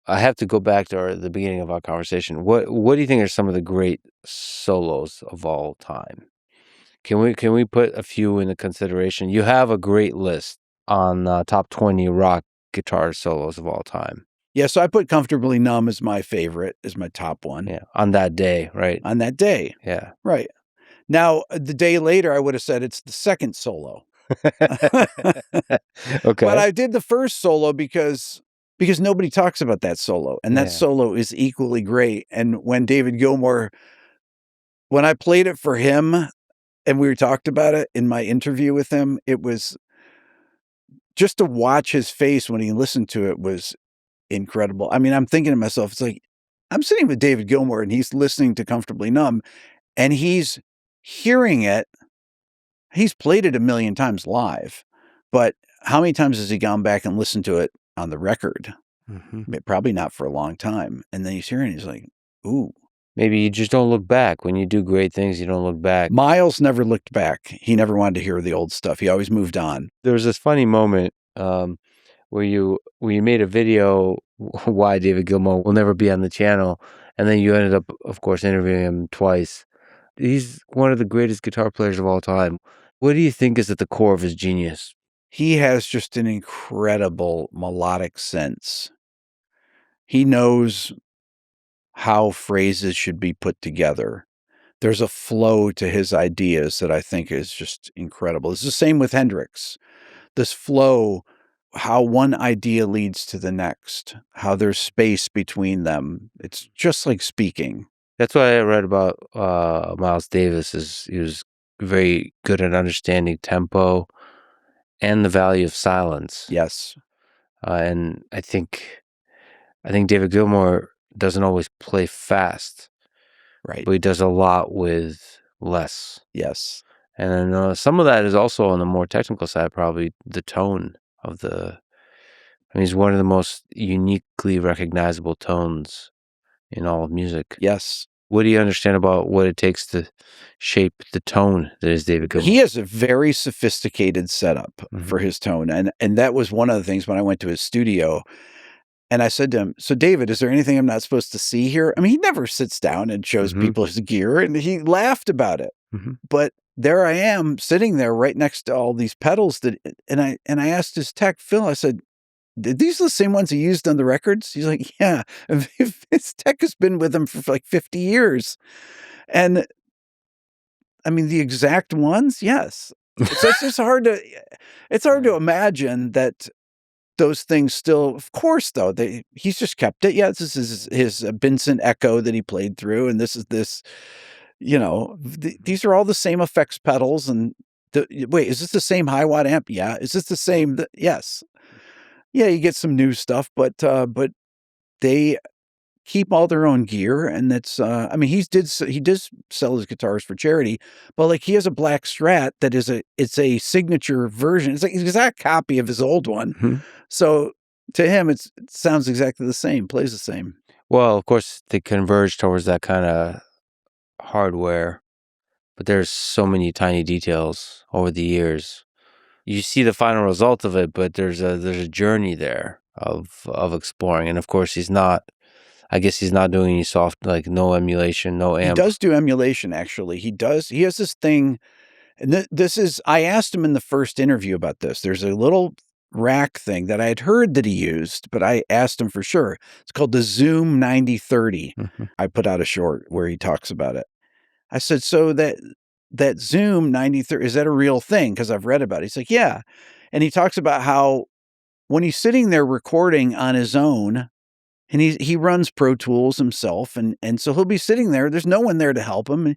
I have to go back to the beginning of our conversation. What do you think are some of the great solos of all time? Can we put a few into consideration? You have a great list on top 20 rock guitar solos of all time. Yeah, so I put Comfortably Numb as my favorite, as my top one. Yeah, on that day, right? On that day. Yeah. Right. Now, the day later, I would have said it's the second solo. Okay. But I did the first solo because nobody talks about that solo, and that Yeah. solo is equally great. And when David Gilmour, when I played it for him and we talked about it in my interview with him, it was just to watch his face when he listened to it was incredible. I mean, I'm thinking to myself, it's like, I'm sitting with David Gilmour and he's listening to Comfortably Numb and he's hearing it. He's played it a million times live, but how many times has he gone back and listened to it on the record? Probably not for a long time. And then he's hearing it, he's like, ooh. Maybe you just don't look back. When you do great things, you don't look back. Miles never looked back. He never wanted to hear the old stuff. He always moved on. There was this funny moment where you made a video why David Gilmour will never be on the channel, and then you ended up, of course, interviewing him twice. He's one of the greatest guitar players of all time. What do you think is at the core of his genius? He has just an incredible melodic sense. He knows how phrases should be put together. There's a flow to his ideas that I think is just incredible. It's the same with Hendrix. This flow, how one idea leads to the next, how there's space between them. It's just like speaking. That's what I read about Miles Davis, is he was very good at understanding tempo and the value of silence. Yes. And I think David Gilmour doesn't always play fast. Right. But he does a lot with less. Yes. And then some of that is also on the more technical side, probably the tone of the... I mean, he's one of the most uniquely recognizable tones in all of music. Yes. What do you understand about what it takes to shape the tone that is David Gilmour? He has a very sophisticated setup for his tone. And that was one of the things when I went to his studio. And I said to him, so David, is there anything I'm not supposed to see here? I mean, he never sits down and shows people his gear, and he laughed about it. But there I am sitting there right next to all these pedals and I asked his tech, Phil, I said, these are the same ones he used on the records? He's like, yeah. His tech has been with him for like 50 years. And I mean, the exact ones, yes. It's just hard to imagine that those things still, of course, though, he's just kept it. Yeah, this is his Vincent Echo that he played through, and this is this, these are all the same effects pedals. And wait, is this the same high watt amp? Yeah. Is this the same? Yes. Yeah, you get some new stuff, but they keep all their own gear, and that's I mean, he does sell his guitars for charity, but like he has a black Strat that it's a signature version. It's like an exact copy of his old one. So to him, it sounds exactly the same, plays the same. Well, of course, they converge towards that kind of hardware, but there's so many tiny details over the years. You see the final result of it, but there's a journey there of exploring. And of course, he's not doing any soft, like no emulation, no amp. He does do emulation, actually. He does. He has this thing, and I asked him in the first interview about this. There's a little rack thing that I had heard that he used, but I asked him for sure. It's called the Zoom 9030. I put out a short where he talks about it. I said, so that Zoom 9030, is that a real thing? Because I've read about it. He's like, yeah. And he talks about how when he's sitting there recording on his own, and he runs Pro Tools himself, and so he'll be sitting there. There's no one there to help him. And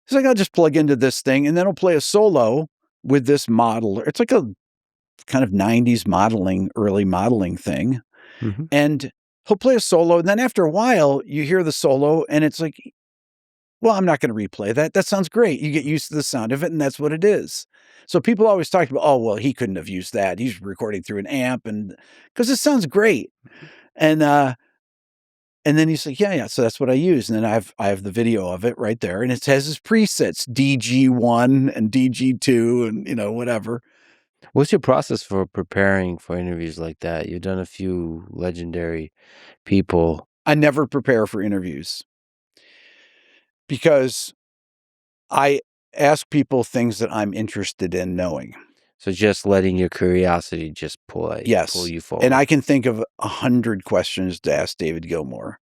he's like, I'll just plug into this thing, and then he'll play a solo with this model. It's like a kind of 90s early modeling thing. And he'll play a solo, and then after a while, you hear the solo, and it's like, well, I'm not going to replay that. That sounds great. You get used to the sound of it, and that's what it is. So people always talk about, oh, well, he couldn't have used that. He's recording through an amp, and because it sounds great. And then he's like, yeah. So that's what I use. And then I have the video of it right there, and it has his presets, DG1 and DG2 and, whatever. What's your process for preparing for interviews like that? You've done a few legendary people. I never prepare for interviews because I ask people things that I'm interested in knowing. So just letting your curiosity just pull Yes. you forward. And I can think of 100 questions to ask David Gilmour.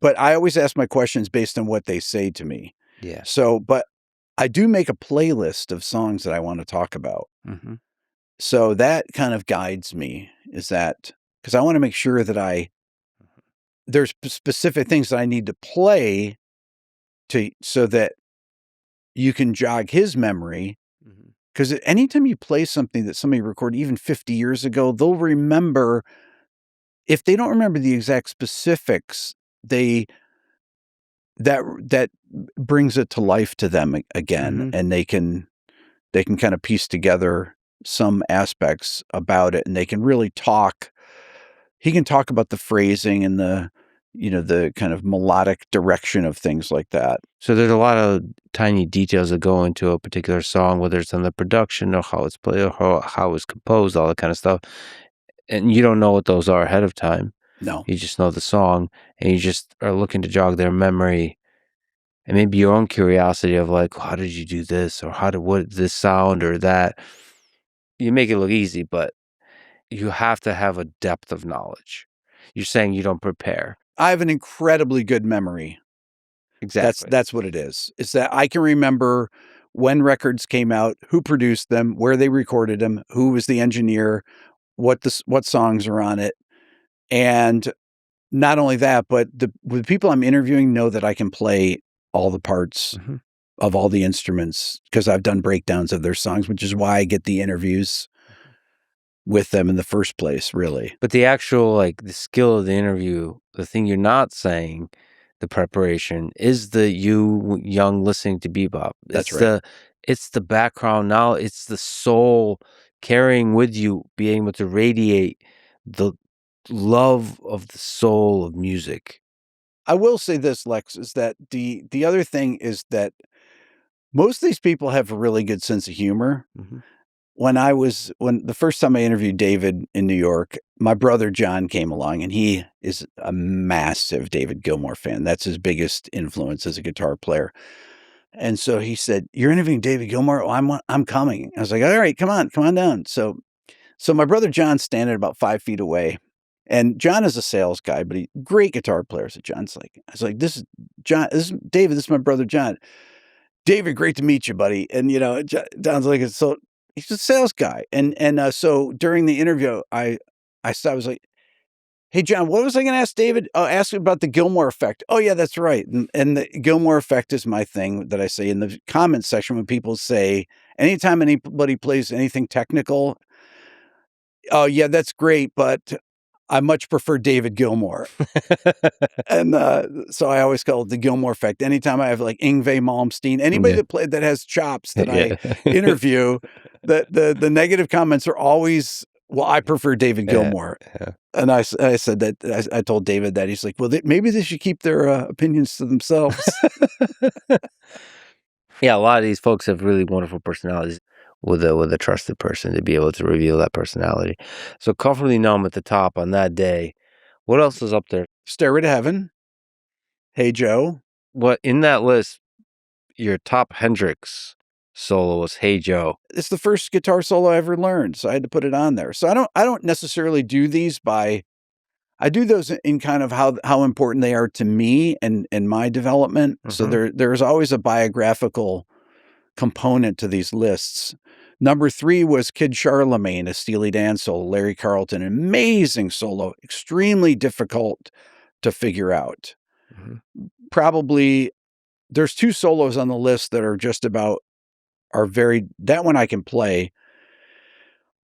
But I always ask my questions based on what they say to me. Yeah. So, but I do make a playlist of songs that I want to talk about. Mm-hmm. So that kind of guides me, is that because I want to make sure that there's specific things that I need to play so that you can jog his memory. Because anytime you play something that somebody recorded even 50 years ago, they'll remember. If they don't remember the exact specifics, that brings it to life to them again, and they can kind of piece together some aspects about it, and they can really talk. He can talk about the phrasing and the kind of melodic direction of things like that. So there's a lot of tiny details that go into a particular song, whether it's on the production or how it's played or how it's composed, all that kind of stuff. And you don't know what those are ahead of time. No. You just know the song, and you just are looking to jog their memory, and maybe your own curiosity of like, how did you do this, or what this sound or that. You make it look easy, but you have to have a depth of knowledge. You're saying you don't prepare. I have an incredibly good memory. Exactly. That's what it is. It's that I can remember when records came out, who produced them, where they recorded them, who was the engineer, what songs are on it. And not only that, but the people I'm interviewing know that I can play all the parts of all the instruments because I've done breakdowns of their songs, which is why I get the interviews with them in the first place, really. But the actual, like, the skill of the interview, the thing you're not saying, the preparation, is the you young listening to bebop. That's right. It's the background knowledge. It's the soul carrying with you, being able to radiate the love of the soul of music. I will say this, Lex, is that the other thing is that most of these people have a really good sense of humor. When the first time I interviewed David in New York, my brother John came along, and he is a massive David Gilmour fan. That's his biggest influence as a guitar player. And so he said, "You're interviewing David Gilmour? Oh, I'm coming." I was like, "All right, come on down." So my brother John's standing about 5 feet away, and John is a sales guy, but great guitar player. So John's like, I was like, "This is John. This is David. This is my brother John. David, great to meet you, buddy." And John's like, so he's a sales guy, and so during the interview, I was like, "Hey, John, what was I going to ask David? Oh, ask him about the Gilmour effect." "Oh, yeah, that's right." And the Gilmour effect is my thing that I say in the comments section when people say, anytime anybody plays anything technical, "Oh, yeah, that's great, but I much prefer David Gilmour." And so I always call it the Gilmour effect. Anytime I have like Yngwie Malmsteen, anybody that has chops that I interview, the negative comments are always, "Well, I prefer David Gilmour." And I said that, I told David that. He's like, "Well, maybe they should keep their opinions to themselves." Yeah, a lot of these folks have really wonderful personalities with a trusted person to be able to reveal that personality. So Comfortably Numb at the top on that day. What else is up there? Stairway to Heaven. Hey Joe. What in that list? Your top Hendrix solo was Hey Joe. It's the first guitar solo I ever learned, so I had to put it on there. So I don't necessarily do these I do those in kind of how important they are to me and my development. So there's always a biographical component to these lists. Number 3 was Kid Charlemagne, a Steely Dan solo, Larry Carlton, an amazing solo, extremely difficult to figure out. Probably there's 2 solos on the list that that one I can play.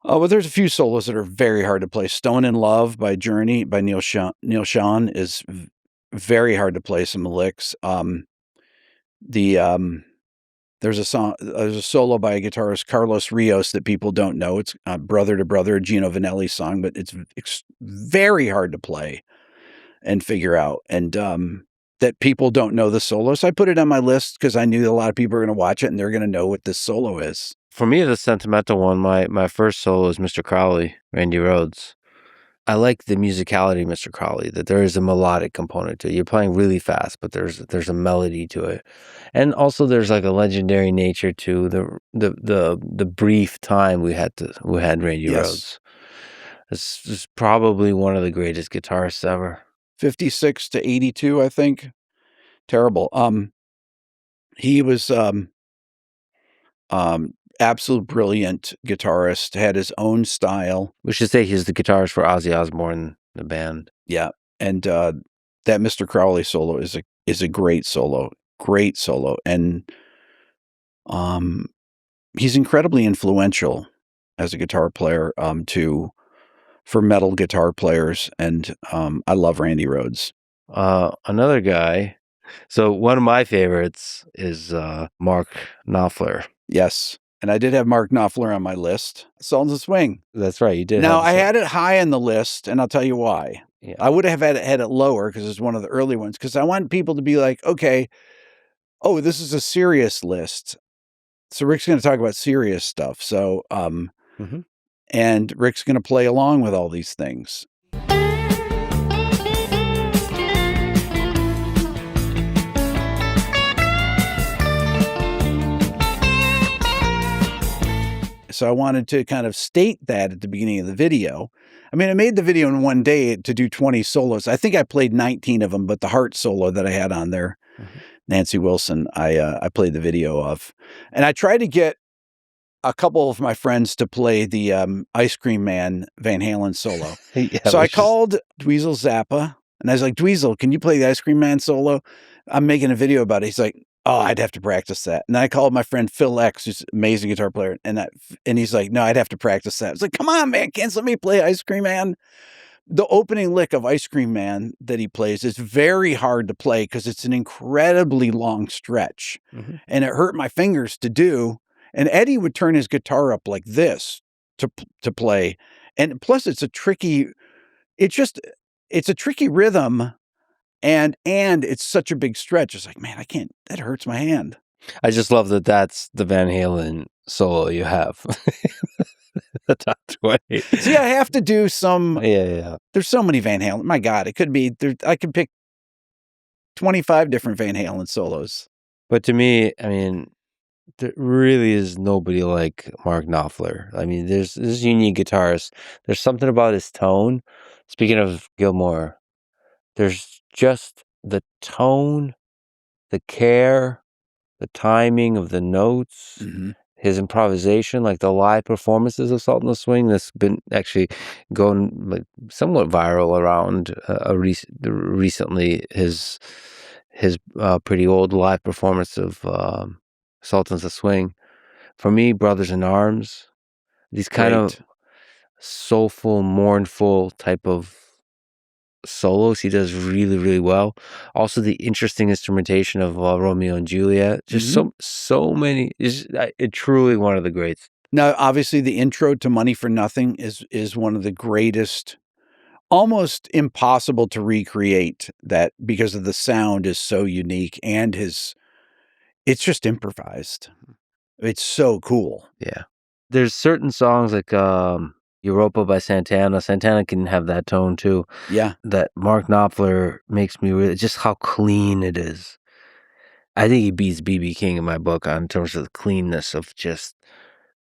Oh, but there's a few solos that are very hard to play. Stone in Love by Journey by Neil Schon is very hard to play some licks. There's a solo by a guitarist, Carlos Rios, that people don't know. It's Brother to Brother, a Gino Vanelli song, but it's very hard to play and figure out. And that people don't know the solo. So I put it on my list because I knew a lot of people are going to watch it and they're going to know what this solo is. For me, the sentimental one, my first solo is Mr. Crowley, Randy Rhoads. I like the musicality of Mr. Crowley, that there is a melodic component to it. You're playing really fast, but there's a melody to it. And also there's like a legendary nature to the brief time we had Randy Rhoads. This is probably one of the greatest guitarists ever. 56 to 82, I think. Terrible. He was absolute brilliant guitarist, had his own style. We should say he's the guitarist for Ozzy Osbourne, the band. Yeah. And that Mr. Crowley solo is a great solo. Great solo. And he's incredibly influential as a guitar player for metal guitar players. And I love Randy Rhoads. Another guy. So one of my favorites is Mark Knopfler. Yes. And I did have Mark Knopfler on my list. Sultans of Swing. That's right. You did. Now, I had it high on the list, and I'll tell you why. Yeah. I would have had it lower because it's one of the early ones, because I want people to be like, okay, oh, this is a serious list. So Rick's going to talk about serious stuff. So, and Rick's going to play along with all these things. So I wanted to kind of state that at the beginning of the video. I mean, I made the video in one day to do 20 solos. I think I played 19 of them, but the heart solo that I had on there, Nancy Wilson, I played the video of. And I tried to get a couple of my friends to play the Ice Cream Man Van Halen solo. So I called Dweezil Zappa, and I was like, Dweezil, can you play the Ice Cream Man solo? I'm making a video about it. He's like, oh, I'd have to practice that. And I called my friend Phil X, who's an amazing guitar player. And he's like, no, I'd have to practice that. I was like, come on, man, can't let me play Ice Cream Man? The opening lick of Ice Cream Man that he plays is very hard to play because it's an incredibly long stretch. And it hurt my fingers to do. And Eddie would turn his guitar up like this to play. And plus it's a tricky rhythm. And it's such a big stretch. It's like, man, that hurts my hand. I just love that that's the Van Halen solo you have. The top 20. See, I have to do some. Yeah. There's so many Van Halen. My God, it could be, I could pick 25 different Van Halen solos. But to me, I mean, there really is nobody like Mark Knopfler. I mean, there's this unique guitarist. There's something about his tone. Speaking of Gilmour, there's just the tone, the care, the timing of the notes, his improvisation, like the live performances of Sultan of Swing that's been actually going like somewhat viral around recently. His pretty old live performance of Sultans of Swing. For me, Brothers in Arms, these kind of soulful, mournful type of solos he does really, really well. Also, the interesting instrumentation of Romeo and Juliet. Just so many. It's truly one of the greats. Now, obviously, the intro to Money for Nothing is one of the greatest. Almost impossible to recreate that because of the sound is so unique and it's just improvised. It's so cool. Yeah. There's certain songs like Europa by Santana. Santana can have that tone too. Yeah. That Mark Knopfler makes me really, just how clean it is. I think he beats B.B. King in my book in terms of the cleanness of just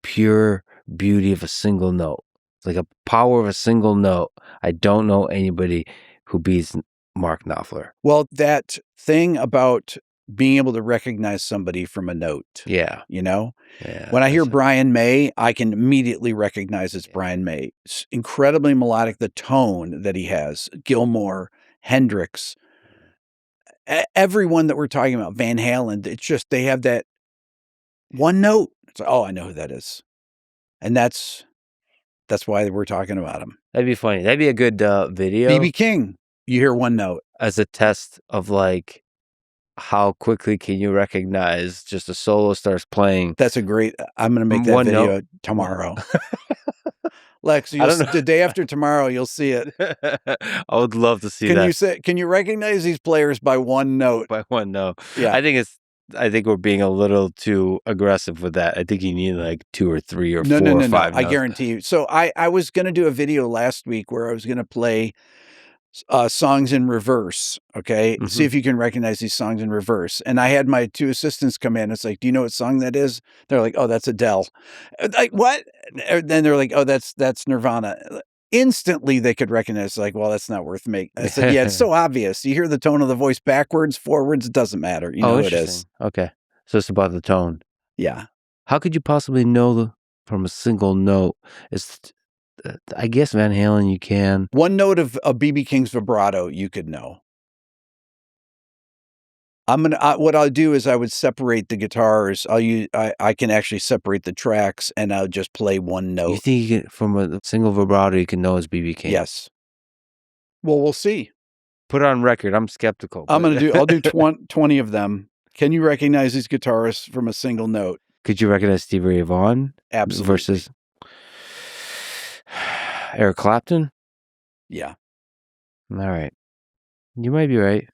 pure beauty of a single note. Like a power of a single note. I don't know anybody who beats Mark Knopfler. Well, that thing about being able to recognize somebody from a note. Yeah. You know? Yeah. When I hear Brian May, I can immediately recognize it's Brian May. It's incredibly melodic, the tone that he has. Gilmour, Hendrix, everyone that we're talking about, Van Halen, it's just, they have that one note. It's like, oh, I know who that is. And that's why we're talking about him. That'd be funny. That'd be a good video. B.B. King, you hear one note. As a test of like, how quickly can you recognize just a solo starts playing? That's a great, I'm going to make that video tomorrow. Lex, the day after tomorrow, you'll see it. I would love to see that. Can you recognize these players by one note? By one note. Yeah. I think I think we're being a little too aggressive with that. I think you need like 2 or 3 or No, 4 no, or no, no. 5 I notes. guarantee you. So I was going to do a video last week where I was going to play songs in reverse. Okay. See if you can recognize these songs in reverse. And I had my 2 assistants come in. It's like, do you know what song that is? They're like, oh, that's Adele. Like, what? Then they're like, oh, that's Nirvana. Instantly they could recognize, like, well, that's not worth making. I said, yeah, it's so obvious. You hear the tone of the voice backwards, forwards, it doesn't matter. You know who it is. Okay. So it's about the tone. Yeah. How could you possibly know from a single note? I guess Van Halen you can. One note of a BB King's vibrato you could know. What I'll do is I would separate the guitars. I can actually separate the tracks, and I'll just play one note. You think you can, from a single vibrato you can know it's BB King? Yes. Well, we'll see. Put it on record. I'm skeptical. I'll do 20 of them. Can you recognize these guitarists from a single note? Could you recognize Stevie Ray Vaughan? Absolutely. Versus Eric Clapton? Yeah. All right. You might be right.